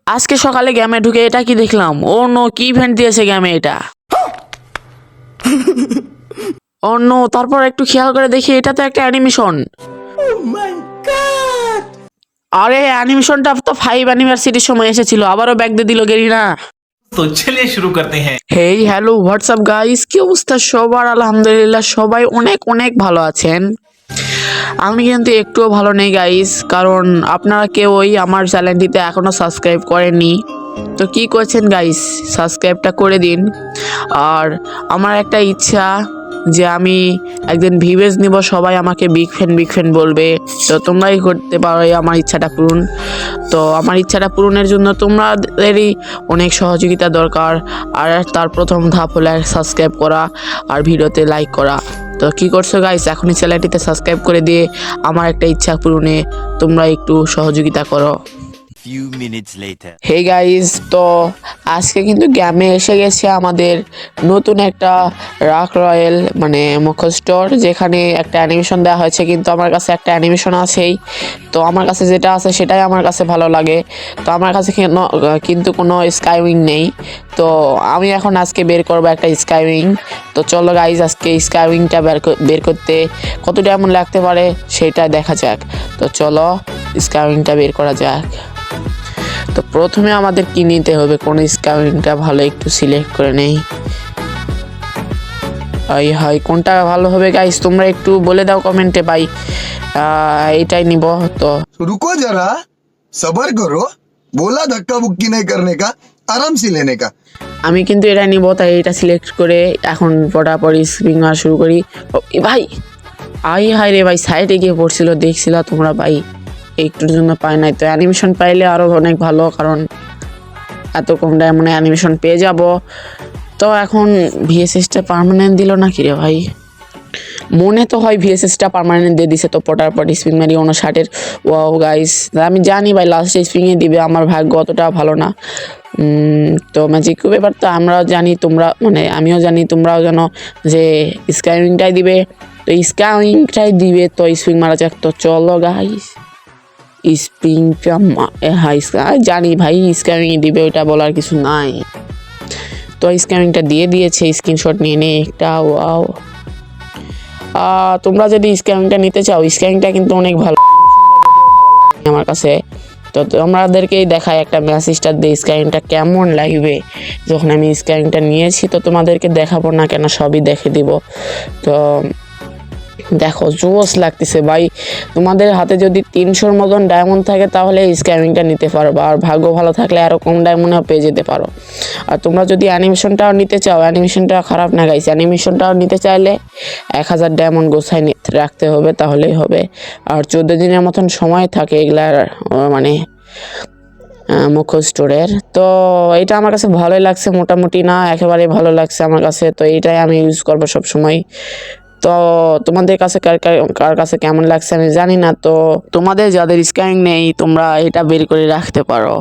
আজকে সকালে গেমে ঢুকে এটা কি দেখলাম, ও নো, কি ইভেন্ট দিয়েছে গেমে এটা। ও নো, তারপর একটু খেয়াল করে দেখি এটা তো একটা অ্যানিমেশন। আরে অ্যানিমেশনটা তো 5 অ্যানিভার্সারির সময় এসেছিল, আবারও ব্যাক দিয়ে দিল গেরিনা। तो चलिए शुरू करते हैं। হেই হ্যালো হোয়াটসঅ্যাপ গাইস, কি অবস্থা সবার? আলহামদুলিল্লাহ সবাই অনেক অনেক ভালো আছেন। আমি কিন্তু একটুও ভালো নেই গাইস, কারণ আপনারা কেউই আমার চ্যানেলটিতে এখনো সাবস্ক্রাইব করেননি। তো কি করছেন গাইস, সাবস্ক্রাইবটা করে দিন। আর আমার একটা ইচ্ছা যে আমি একদিন ভিউজ নিব, সবাই আমাকে বিগ ফ্যান বলবে। তো তোমরাই করতে পারো আমার ইচ্ছাটা পূরণ। তো আমার ইচ্ছাটা পূরণের জন্য তোমাদেরই অনেক সহযোগিতা দরকার। আর তার প্রথম ধাপ হলো সাবস্ক্রাইব করা আর ভিডিওতে লাইক করা। তো কি করছো গাইস, এখনই চ্যানেলটিতে সাবস্ক্রাইব করে দিয়ে আমার একটা ইচ্ছা পূরণে তোমরা একটু সহযোগিতা করো। Few minutes later. Hey guys, তো আজকে কিন্তু গেমে এসে গেছে আমাদের নতুন একটা রাক রয়্যাল মানে মুখ্য স্টোর, যেখানে একটা অ্যানিমেশন দেওয়া হয়েছে। কিন্তু আমার কাছে একটা অ্যানিমেশন আছেই, তো আমার কাছে যেটা আছে সেটাই আমার কাছে ভালো লাগে। তো আমার কাছে কিন্তু কোনো স্কাইউইং নেই, তো আমি এখন আজকে বের করবো একটা স্কাইউইং। তো চলো গাইস, আজকে স্কাইউইংটা বের করতে কত ডায়মন্ড লাগতে পারে সেটা দেখা যাক। তো চলো স্কাইউইংটা বের করা যাক। তো প্রথমে আমাদের কি নিতে হবে, কোন স্কাইউইংটা ভালো একটু সিলেক্ট করে নেই। হাই কোনটা ভালো হবে গাইস, তোমরা একটু বলে দাও কমেন্টে। ভাই এটাই নিব। তো रुको जरा सबर करो बोला धक्का बुक्की नहीं करने का आराम से लेने का। আমি কিন্তু এটাই নিব, তাই এটা সিলেক্ট করে এখন পটাপট স্প্রিং মারা শুরু করি। ভাই হাই রে ভাই, সাইডে গিয়ে পড়ছিল, দেখছিলা তোমরা ভাই, একটুর জন্য পাই নাই। তো অ্যানিমেশন পাইলে আরও অনেক ভালো, কারণ এত কম ডায়মন্ডে অ্যানিমেশন পেয়ে যাব। তো এখন ভিএসএসটা পার্মানেন্ট দিল না কি রে ভাই, মনে তো হয় ভিএসএসটা পার্মানেন্ট দিয়ে দিছে। তো পটাপট স্প্রিং মারি 59-এর। ওয়াও গাইস, আমি জানি ভাই লাস্টে স্প্রিংয়ে দিবে, আমার ভাগ্য অতটা ভালো না। তো ম্যাজিক ব্যাপার তো আমরাও জানি, তোমরা মানে আমিও জানি, তোমরাও জানো যে স্কাইউইংটাই দিবে। তো স্কাইউইংটাই দিবে, তো স্প্রিং মারা যাক। তো চলো গাইস স্প্রিংটা জানি ভাই স্ক্যামিং দিবে, ওইটা বলার কিছু নাই। তো স্ক্যামিংটা দিয়ে দিয়েছে, স্ক্রিনশট নিয়ে নে একটা। ওয়াও, তোমরা যদি স্ক্যামিংটা নিতে চাও, স্ক্যামিংটা কিন্তু অনেক ভালো আমার কাছে। তো তোমাদেরকেই দেখায় একটা ম্যাচ স্টার দিয়ে স্ক্যামিংটা কেমন লাগবে। যখন আমি স্ক্যামিংটা নিয়েছি তো তোমাদেরকে দেখাবো না কেন, সবই দেখে দিব। তো দেখো জোস লাগতেছে ভাই, তোমাদের হাতে যদি 300-র মতন ডায়মন্ড থাকে তাহলে স্ক্যামিংটা নিতে পারো, আর ভাগ্য ভালো থাকলে আরও কম ডায়মন্ডও পেয়ে যেতে পারো। আর তোমরা যদি অ্যানিমেশনটাও নিতে চাও, অ্যানিমেশনটা খারাপ না গাইস, অ্যানিমেশনটাও নিতে চাইলে 1000 ডায়মন্ড গোছায় রাখতে হবে, তাহলেই হবে। আর 14 দিনের মতন সময় থাকে এগুলার মানে মুখ্য স্টোরের। তো এটা আমার কাছে ভালোই লাগছে, মোটামুটি না একেবারে ভালো লাগছে আমার কাছে। তো এইটাই আমি ইউজ করবো সবসময়। তো তোমাদের কাছে কার কাছে কেমন লাগছে আমি জানি না। তো তোমাদের যাদের স্ক্যানিং নেই তোমরা এটা বের করে রাখতে পারো।